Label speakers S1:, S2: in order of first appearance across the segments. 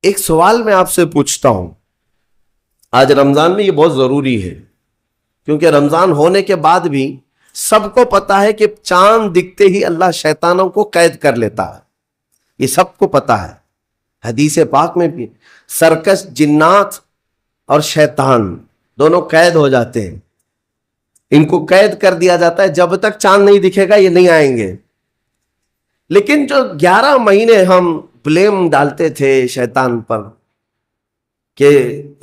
S1: ایک سوال میں آپ سے پوچھتا ہوں، آج رمضان میں یہ بہت ضروری ہے کیونکہ رمضان ہونے کے بعد بھی سب کو پتا ہے کہ چاند دکھتے ہی اللہ شیطانوں کو قید کر لیتا ہے، یہ سب کو پتا ہے۔ حدیث پاک میں بھی سرکش جنات اور شیطان دونوں قید ہو جاتے ہیں، ان کو قید کر دیا جاتا ہے، جب تک چاند نہیں دکھے گا یہ نہیں آئیں گے۔ لیکن جو 11 مہینے ہم بلیم ڈالتے تھے شیطان پر کہ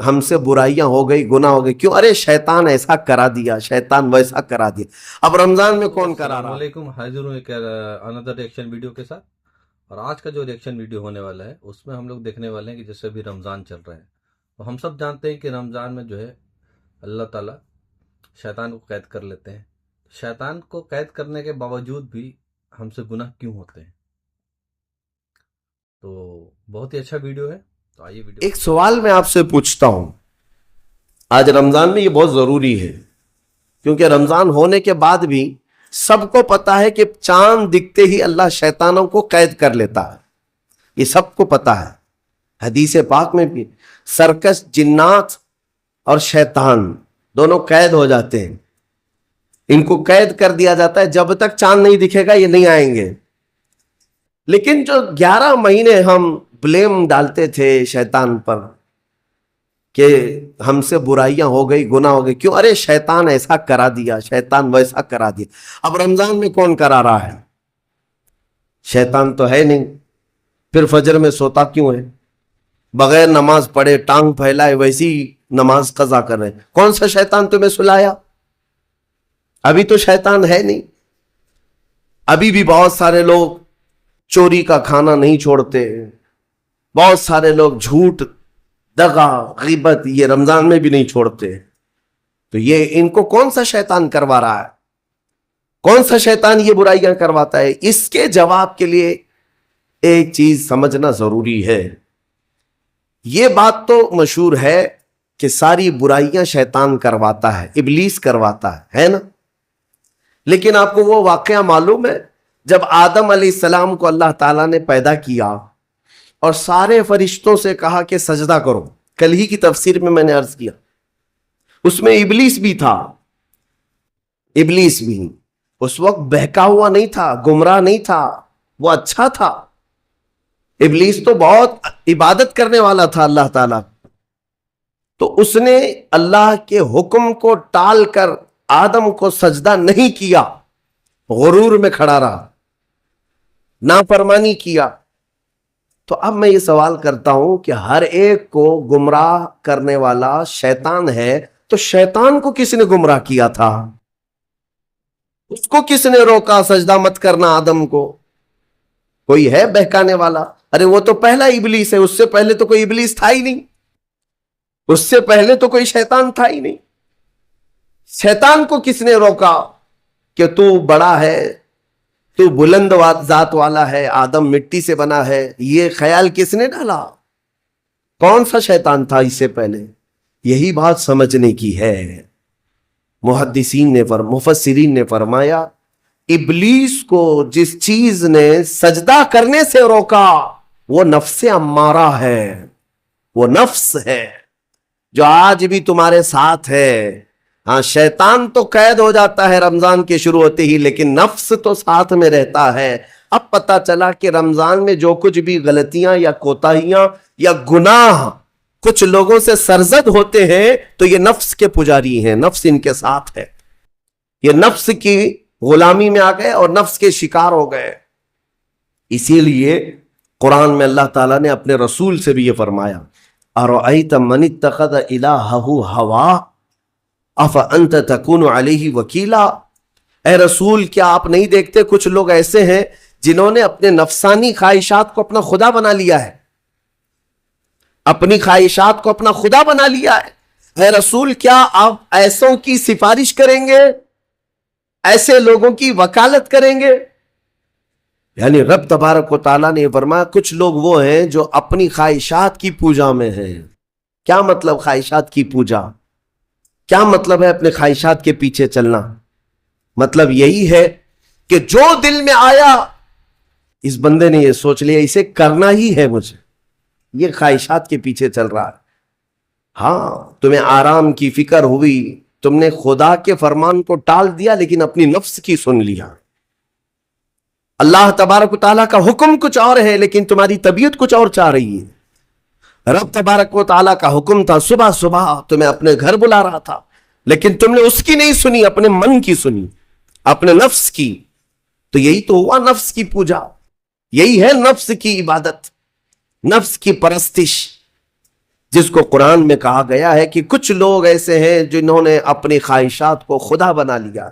S1: ہم سے برائیاں ہو گئی، گناہ ہو گئی، کیوں؟ ارے شیطان ایسا کرا دیا، شیطان ویسا کرا دیا۔ اب رمضان میں کون کرا رہا؟
S2: السلام علیکم، حاضر ہوں ایک اندر ریئیکشن ویڈیو کے ساتھ، اور آج کا جو ریئیکشن ویڈیو ہونے والا ہے اس میں ہم لوگ دیکھنے والے ہیں کہ جیسے ابھی رمضان چل رہا ہے، اور ہم سب جانتے ہیں کہ رمضان میں جو ہے اللہ تعالیٰ شیطان کو قید کر لیتے ہیں۔ شیطان کو قید کرنے کے باوجود بھی ہم سے گناہ کیوں ہوتے ہیں؟ تو بہت ہی اچھا ویڈیو ہے، تو آئیے ویڈیو۔
S1: ایک سوال میں آپ سے پوچھتا ہوں، آج رمضان میں یہ بہت ضروری ہے کیونکہ رمضان ہونے کے بعد بھی سب کو پتا ہے کہ چاند دکھتے ہی اللہ شیطانوں کو قید کر لیتا ہے، یہ سب کو پتا ہے۔ حدیث پاک میں بھی سرکش جنات اور شیطان دونوں قید ہو جاتے ہیں، ان کو قید کر دیا جاتا ہے، جب تک چاند نہیں دکھے گا یہ نہیں آئیں گے۔ لیکن جو 11 مہینے ہم بلیم ڈالتے تھے شیطان پر کہ ہم سے برائیاں ہو گئی، گناہ ہو گئی، کیوں؟ ارے شیطان ایسا کرا دیا، شیطان ویسا کرا دیا۔ اب رمضان میں کون کرا رہا ہے؟ شیطان تو ہے نہیں، پھر فجر میں سوتا کیوں ہے؟ بغیر نماز پڑھے ٹانگ پھیلائے ویسی نماز قضا کر رہے ہیں۔ کون سا شیطان تمہیں سلایا؟ ابھی تو شیطان ہے نہیں۔ ابھی بھی بہت سارے لوگ چوری کا کھانا نہیں چھوڑتے، بہت سارے لوگ جھوٹ، دغا، غیبت یہ رمضان میں بھی نہیں چھوڑتے۔ تو یہ ان کو کون سا شیطان کروا رہا ہے؟ کون سا شیطان یہ برائیاں کرواتا ہے؟ اس کے جواب کے لیے ایک چیز سمجھنا ضروری ہے۔ یہ بات تو مشہور ہے کہ ساری برائیاں شیطان کرواتا ہے، ابلیس کرواتا ہے نا؟ لیکن آپ کو وہ واقعہ معلوم ہے جب آدم علیہ السلام کو اللہ تعالیٰ نے پیدا کیا اور سارے فرشتوں سے کہا کہ سجدہ کرو، کل ہی کی تفسیر میں نے عرض کیا، اس میں ابلیس بھی تھا۔ ابلیس بھی اس وقت بہکا ہوا نہیں تھا، گمراہ نہیں تھا، وہ اچھا تھا۔ ابلیس تو بہت عبادت کرنے والا تھا اللہ تعالیٰ، تو اس نے اللہ کے حکم کو ٹال کر آدم کو سجدہ نہیں کیا، غرور میں کھڑا رہا، نافرمانی کیا۔ تو اب میں یہ سوال کرتا ہوں کہ ہر ایک کو گمراہ کرنے والا شیطان ہے، تو شیطان کو کس نے گمراہ کیا تھا؟ اس کو کس نے روکا سجدہ مت کرنا آدم کو؟ کوئی ہے بہکانے والا؟ ارے وہ تو پہلا ابلیس ہے، اس سے پہلے تو کوئی ابلیس تھا ہی نہیں، اس سے پہلے تو کوئی شیطان تھا ہی نہیں۔ شیطان کو کس نے روکا کہ تو بڑا ہے، تو بلند ذات والا ہے، آدم مٹی سے بنا ہے؟ یہ خیال کس نے ڈالا؟ کون سا شیطان تھا اس سے پہلے؟ یہی بات سمجھنے کی ہے۔ محدثین نے مفسرین نے فرمایا ابلیس کو جس چیز نے سجدہ کرنے سے روکا وہ نفس امارہ ہے، وہ نفس ہے جو آج بھی تمہارے ساتھ ہے۔ ہاں، شیطان تو قید ہو جاتا ہے رمضان کے شروع ہوتے ہی، لیکن نفس تو ساتھ میں رہتا ہے۔ اب پتہ چلا کہ رمضان میں جو کچھ بھی غلطیاں یا کوتاہیاں یا گناہ کچھ لوگوں سے سرزد ہوتے ہیں تو یہ نفس کے پجاری ہیں، نفس ان کے ساتھ ہے، یہ نفس کی غلامی میں آ گئے اور نفس کے شکار ہو گئے۔ اسی لیے قرآن میں اللہ تعالیٰ نے اپنے رسول سے بھی یہ فرمایا، اَرَأَيْتَ مَنِ اتَّخَذَ إِلَٰهَهُ هَوَاهُ اَفَأَنْتَ تَكُونُ عَلَيْهِ وَكِيلًا۔ اے رسول، کیا آپ نہیں دیکھتے کچھ لوگ ایسے ہیں جنہوں نے اپنے نفسانی خواہشات کو اپنا خدا بنا لیا ہے، اپنی خواہشات کو اپنا خدا بنا لیا ہے۔ اے رسول، کیا آپ ایسوں کی سفارش کریں گے، ایسے لوگوں کی وکالت کریں گے؟ یعنی رب تبارک و تعالیٰ نے فرمایا کچھ لوگ وہ ہیں جو اپنی خواہشات کی پوجا میں ہیں۔ کیا مطلب خواہشات کی پوجا؟ کیا مطلب ہے اپنے خواہشات کے پیچھے چلنا؟ مطلب یہی ہے کہ جو دل میں آیا اس بندے نے یہ سوچ لیا اسے کرنا ہی ہے مجھے، یہ خواہشات کے پیچھے چل رہا ہے. ہاں تمہیں آرام کی فکر ہوئی, تم نے خدا کے فرمان کو ٹال دیا لیکن اپنی نفس کی سن لیا. اللہ تبارک و تعالیٰ کا حکم کچھ اور ہے لیکن تمہاری طبیعت کچھ اور چاہ رہی ہے. رب تبارک و تعالیٰ کا حکم تھا صبح صبح تمہیں اپنے گھر بلا رہا تھا لیکن تم نے اس کی نہیں سنی, اپنے من کی سنی, اپنے نفس کی. تو یہی تو ہوا نفس کی پوجا, یہی ہے نفس کی عبادت, نفس کی پرستش, جس کو قرآن میں کہا گیا ہے کہ کچھ لوگ ایسے ہیں جنہوں نے اپنی خواہشات کو خدا بنا لیا.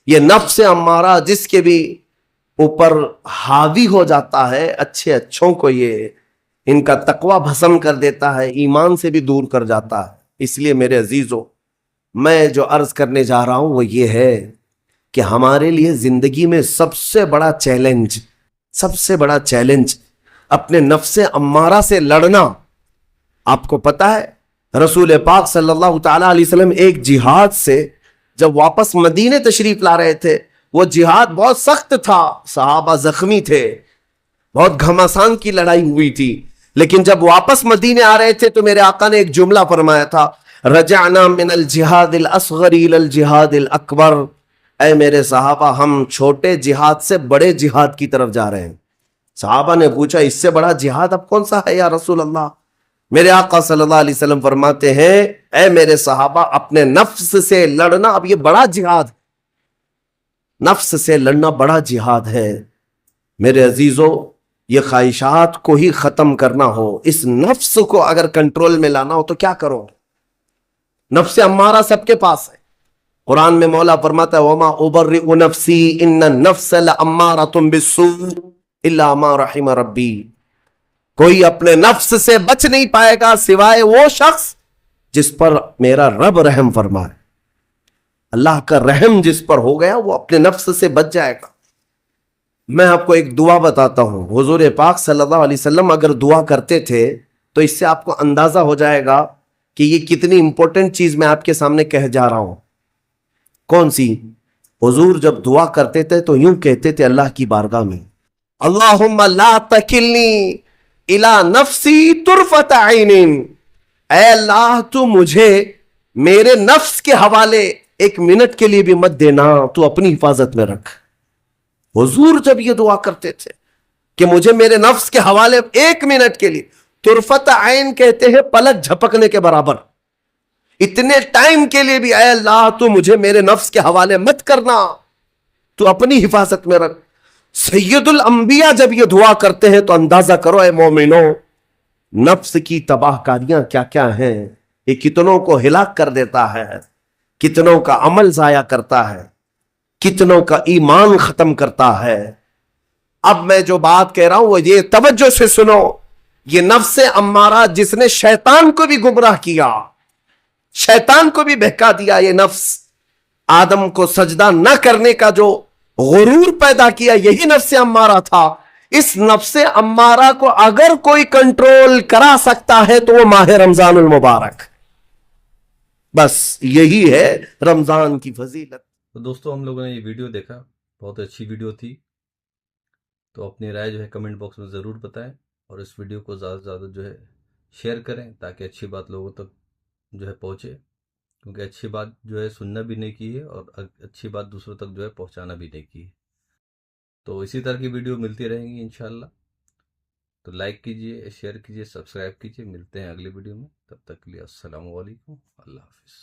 S1: یہ نفس امارہ جس کے بھی اوپر حاوی ہو جاتا ہے, اچھے اچھوں کو یہ ان کا تقوی بھسم کر دیتا ہے, ایمان سے بھی دور کر جاتا ہے. اس لیے میرے عزیزو, میں جو عرض کرنے جا رہا ہوں وہ یہ ہے کہ ہمارے لیے زندگی میں سب سے بڑا چیلنج اپنے نفس امارہ سے لڑنا. آپ کو پتا ہے رسول پاک صلی اللہ تعالی علیہ وسلم ایک جہاد سے جب واپس مدینے تشریف لا رہے تھے, وہ جہاد بہت سخت تھا, صحابہ زخمی تھے, بہت گھمسان کی لڑائی ہوئی تھی, لیکن جب واپس مدینے آ رہے تھے تو میرے آقا نے ایک جملہ فرمایا تھا, رجعنا من الجہاد الاصغر الى الجہاد الاکبر. اے میرے صحابہ, ہم چھوٹے جہاد سے بڑے جہاد کی طرف جا رہے ہیں. صحابہ نے پوچھا اس سے بڑا جہاد اب کون سا ہے یا رسول اللہ؟ میرے آقا صلی اللہ علیہ وسلم فرماتے ہیں, اے میرے صحابہ, اپنے نفس سے لڑنا اب یہ بڑا جہاد, نفس سے لڑنا بڑا جہاد ہے. میرے عزیزو, یہ خواہشات کو ہی ختم کرنا ہو, اس نفس کو اگر کنٹرول میں لانا ہو تو کیا کرو؟ نفس امارہ سب کے پاس ہے. قرآن میں مولا فرماتا ہے وَمَا أُبَرِّئُ نَفْسِي إِنَّ النَّفْسَ لَأَمَّارَةٌ بِالسُّوءِ إِلَّا مَا رَحِمَ رَبِّي. کوئی اپنے نفس سے بچ نہیں پائے گا سوائے وہ شخص جس پر میرا رب رحم فرمائے. اللہ کا رحم جس پر ہو گیا وہ اپنے نفس سے بچ جائے گا. میں آپ کو ایک دعا بتاتا ہوں, حضور پاک صلی اللہ علیہ وسلم اگر دعا کرتے تھے تو اس سے آپ کو اندازہ ہو جائے گا کہ یہ کتنی امپورٹنٹ چیز میں آپ کے سامنے کہہ جا رہا ہوں. کون سی؟ حضور جب دعا کرتے تھے تو یوں کہتے تھے اللہ کی بارگاہ میں, اللہم لا تکلنی الی نفسی طرفۃ عین. اے اللہ تو مجھے میرے نفس کے حوالے ایک منٹ کے لیے بھی مت دینا, تو اپنی حفاظت میں رکھ. حضور جب یہ دعا کرتے تھے کہ مجھے میرے نفس کے حوالے ایک منٹ کے لیے, طرفۃ عین کہتے ہیں پلک جھپکنے کے برابر, اتنے ٹائم کے لیے بھی اے اللہ تو مجھے میرے نفس کے حوالے مت کرنا, تو اپنی حفاظت میں رکھ. سید الانبیاء جب یہ دعا کرتے ہیں تو اندازہ کرو اے مومنو, نفس کی تباہ کاریاں کیا کیا ہیں. یہ کتنوں کو ہلاک کر دیتا ہے, کتنوں کا عمل ضائع کرتا ہے, کتنوں کا ایمان ختم کرتا ہے. اب میں جو بات کہہ رہا ہوں وہ یہ توجہ سے سنو, یہ نفس امارہ جس نے شیطان کو بھی گمراہ کیا, شیطان کو بھی بہکا دیا, یہ نفس آدم کو سجدہ نہ کرنے کا جو غرور پیدا کیا یہی نفس امارہ تھا. اس نفس امارہ کو اگر کوئی کنٹرول کرا سکتا ہے تو وہ ماہ رمضان المبارک, بس یہی ہے رمضان کی فضیلت.
S2: تو دوستو ہم لوگوں نے یہ ویڈیو دیکھا, بہت اچھی ویڈیو تھی. تو اپنی رائے جو ہے کمنٹ باکس میں ضرور بتائیں, اور اس ویڈیو کو زیادہ سے زیادہ جو ہے شیئر کریں تاکہ اچھی بات لوگوں تک جو ہے پہنچے, کیونکہ اچھی بات جو ہے سننا بھی نہیں کی ہے اور اچھی بات دوسروں تک جو ہے پہنچانا بھی نہیں کی ہے. تو اسی طرح کی ویڈیو ملتی رہیں گی انشاءاللہ. تو لائک کیجئے, شیئر کیجئے, سبسکرائب کیجئے. ملتے ہیں اگلی ویڈیو میں, تب تک کے لیے السلام علیکم, اللہ حافظ.